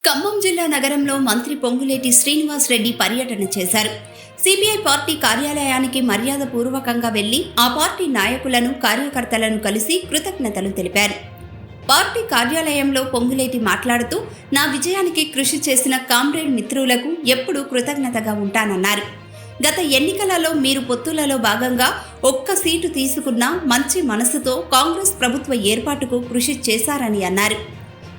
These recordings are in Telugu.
ఖమ్మం జిల్లా నగరంలో మంత్రి పొంగులేటి శ్రీనివాస్ రెడ్డి పర్యటన చేశారు. సిపిఐ పార్టీ కార్యాలయానికి మర్యాదపూర్వకంగా వెళ్లి ఆ పార్టీ నాయకులను, కార్యకర్తలను కలిసి కృతజ్ఞతలు తెలిపారు. పార్టీ కార్యాలయంలో పొంగులేటి మాట్లాడుతూ, నా విజయానికి కృషి చేసిన కామ్రేడ్ మిత్రులకు ఎప్పుడూ కృతజ్ఞతగా ఉంటానన్నారు. గత ఎన్నికలలో మీరు పొత్తులలో భాగంగా ఒక్క సీటు తీసుకున్న మంచి మనసుతో కాంగ్రెస్ ప్రభుత్వ ఏర్పాటుకు కృషి చేశారని అన్నారు.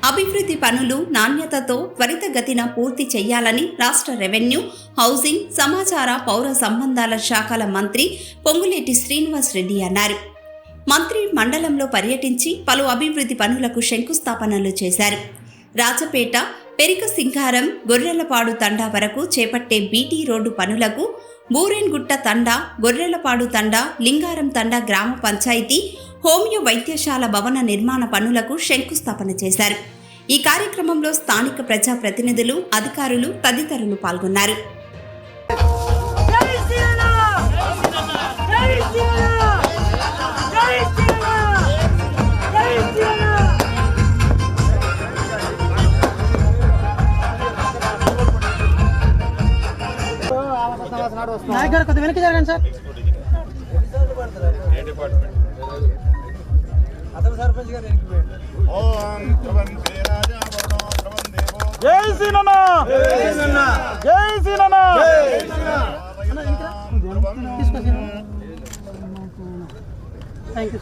అభివృద్ధి పనులు నాణ్యతతో త్వరితగతిన పూర్తి చేయాలని రాష్ట్ర రెవెన్యూ, హౌసింగ్, సమాచార, పౌర సంబంధాల శాఖల మంత్రి పొంగులేటి శ్రీనివాస్ రెడ్డి అన్నారు. మంత్రి మండలంలో పర్యటించి పలు అభివృద్ధి పనులకు శంకుస్థాపనలు చేశారు. రాజపేట, పెరిక సింగారం, గొర్రెలపాడు తండా వరకు చేపట్టే బీటీ రోడ్డు పనులకు, బూరేన్గుట్ట తండా, గొర్రెలపాడు తండా, లింగారం తండా గ్రామ పంచాయతీ, హోమియో వైద్యశాల భవన నిర్మాణ పనులకు శంకుస్థాపన చేశారు. ఈ కార్యక్రమంలో స్థానిక ప్రజా ప్రతినిధులు, అధికారులు తదితరులు పాల్గొన్నారు. నాయకుడు కొద్దిగా వెనక్కి జరగండి సార్. అతను సర్పంచ్ గారు వెనక్కి పోయాడు. జై శ్రీనన్న, జై శ్రీనన్న, జై శ్రీనన్న. థ్యాంక్ యూ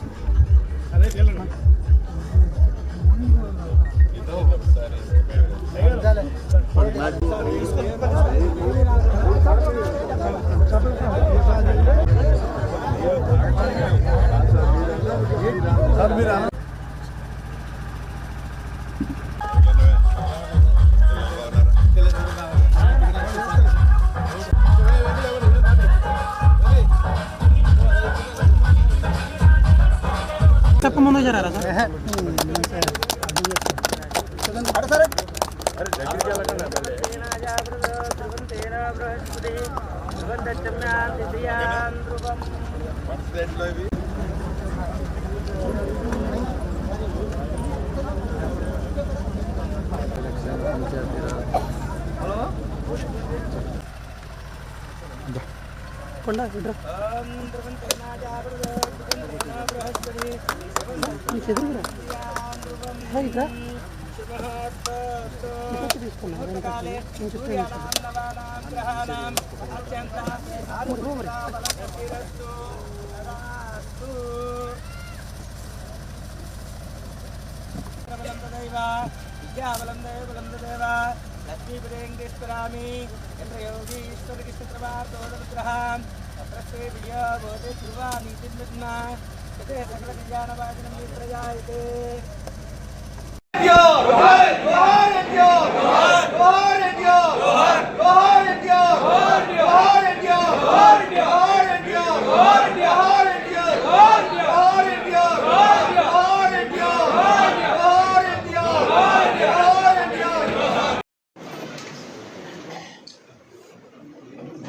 చెప్ప ముందు జరారా సార్. కొండ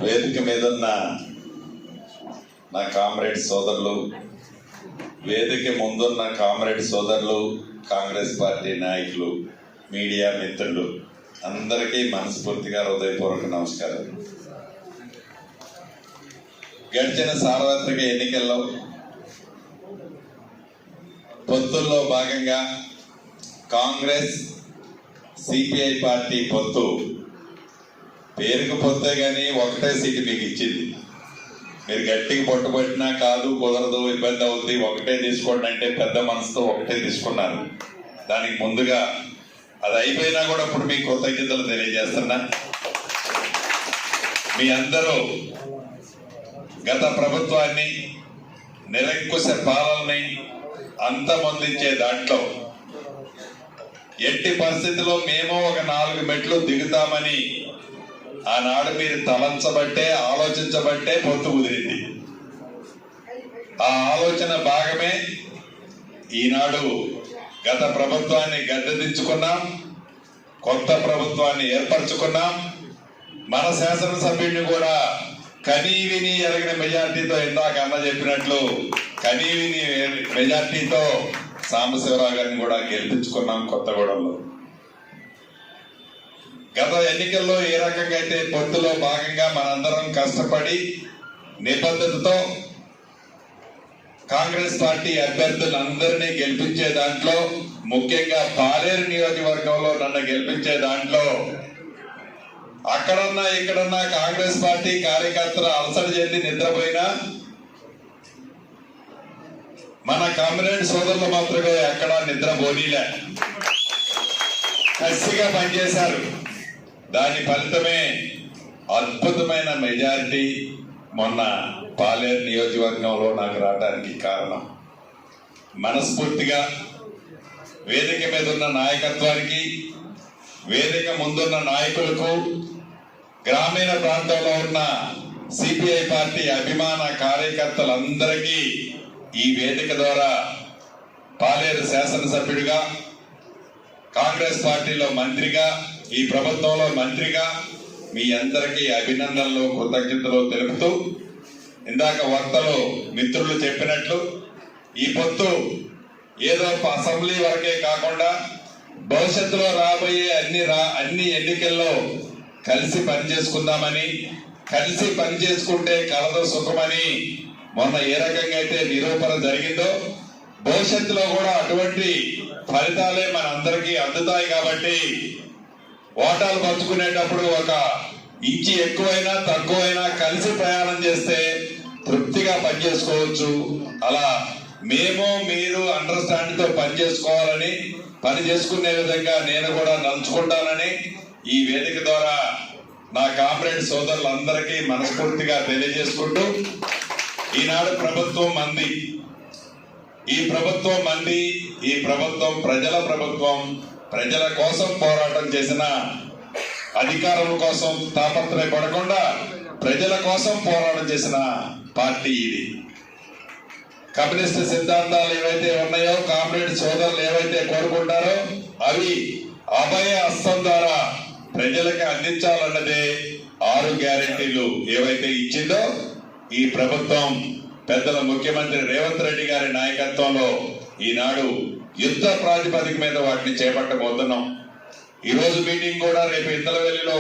వేదిక మీదున్న నా కామ్రేడ్ సోదరులు, వేదిక ముందున్న కామ్రేడ్ సోదరులు, కాంగ్రెస్ పార్టీ నాయకులు, మీడియా మిత్రులు అందరికీ మనస్ఫూర్తిగా హృదయపూర్వక నమస్కారం. గడిచిన సార్వత్రిక ఎన్నికల్లో పొత్తుల్లో భాగంగా కాంగ్రెస్ సిపిఐ పార్టీ పొత్తు పేరుకు పొత్తే కానీ ఒకటే సీటు మీకు ఇచ్చింది. మీరు గట్టికి పట్టుబట్టినా కాదు, కుదరదు, ఇబ్బంది అవుతుంది, ఒకటే తీసుకోండి అంటే పెద్ద మనసుతో ఒకటే తీసుకున్నారు. దానికి ముందుగా అది అయిపోయినా కూడా ఇప్పుడు మీకు కృతజ్ఞతలు తెలియజేస్తున్నా. మీ అందరూ గత ప్రభుత్వాన్ని, నిరంకుశ పాలనని అంతమొందించే దాంట్లో ఎట్టి పరిస్థితిలో మేము ఒక 4 మెట్లు దిగుతామని ఆనాడు మీరు తలంచబట్టే, ఆలోచించబట్టే పొత్తు కుదిరింది. ఆ ఆలోచన భాగమే ఈనాడు గత ప్రభుత్వాన్ని గద్దెదించుకున్నాం, కొత్త ప్రభుత్వాన్ని ఏర్పరచుకున్నాం. మన శాసనసభ్యుడిని కూడా కనీవిని ఎరగిన మెజార్టీతో, ఇందాక అన్న చెప్పినట్లు కనీవిని మెజార్టీతో సాంబశివరావు గారిని కూడా గెలిపించుకున్నాం కొత్తగూడెంలో. గత ఎన్నికల్లో ఏ రకంగా అయితే పొత్తులో భాగంగా మనందరం కష్టపడి నిబద్ధతతో కాంగ్రెస్ పార్టీ అభ్యర్థులందరినీ గెలిపించే దాంట్లో, ముఖ్యంగా పాలేరు నియోజకవర్గంలో నన్ను గెలిపించే దాంట్లో అక్కడన్నా ఇక్కడన్నా కాంగ్రెస్ పార్టీ కార్యకర్తలు అలసట చెంది నిద్రపోయినా మన కామ్రేడ్ సోదరులు మాత్రమే ఎక్కడా నిద్రపోనీలే, కసిగా పనిచేశారు. దాని ఫలితమే అద్భుతమైన మెజారిటీ మొన్న పాలేరు నియోజకవర్గంలో నాకు రావడానికి కారణం. మనస్ఫూర్తిగా వేదిక మీద ఉన్న నాయకత్వానికి, వేదిక ముందున్న నాయకులకు, గ్రామీణ ప్రాంతంలో ఉన్న సిపిఐ పార్టీ అభిమాన కార్యకర్తలందరికీ ఈ వేదిక ద్వారా పాలేరు శాసనసభ్యుడిగా, కాంగ్రెస్ పార్టీలో మంత్రిగా, ఈ ప్రభుత్వంలో మంత్రిగా మీ అందరికీ అభినందనలు, కృతజ్ఞతలు తెలుపుతూ, ఇందాక వక్తలు మిత్రులు చెప్పినట్లు ఈ పొత్తు ఏదో అసెంబ్లీ వరకే కాకుండా భవిష్యత్తులో రాబోయే అన్ని ఎన్నికల్లో కలిసి పనిచేసుకుందామని, కలిసి పనిచేసుకుంటే కలదు సుఖమని మొన్న ఏ రకంగా అయితే నిరూపణ జరిగిందో భవిష్యత్తులో కూడా అటువంటి ఫలితాలే మనందరికీ అందుతాయి. కాబట్టి ఓటాలు పంచుకునేటప్పుడు ఒక ఇంచి ఎక్కువైనా తక్కువైనా కలిసి ప్రయాణం చేస్తే తృప్తిగా పనిచేసుకోవచ్చు. అలా మేము మీరు అండర్స్టాండ్ తో పనిచేసుకోవాలని, పని చేసుకునే విధంగా నేను కూడా నలుచుకుంటానని ఈ వేదిక ద్వారా నా కామ్రేడ్ సోదరులందరికీ మనస్ఫూర్తిగా తెలియజేసుకుంటూ, ఈనాడు ప్రభుత్వం మంది, ఈ ప్రభుత్వం మంది, ఈ ప్రభుత్వం ప్రజల ప్రభుత్వం, ప్రజల కోసం పోరాటం చేసిన, అధికారం కోసం తాపత్రయపడకుండా ప్రజల కోసం పోరాటం చేసిన పార్టీ ఇది. కమ్యూనిస్ట్ సిద్ధాంతాలు ఏవైతే ఉన్నాయో, కామ్రేడ్ సోదరులు ఏవైతే కోరుకుంటారో అవి అభయ హస్తం ద్వారా ప్రజలకు అందించాలన్నదే 6 గ్యారెంటీలు ఏవైతే ఇచ్చిందో ఈ ప్రభుత్వం పెద్దల ముఖ్యమంత్రి రేవంత్ రెడ్డి గారి నాయకత్వంలో ఈనాడు యుద్ధ ప్రాతిపదిక మీద వాటిని చేపట్టబోతున్నాం. ఈ రోజు మీటింగ్ కూడా రేపు ఇంతలవెల్లిలో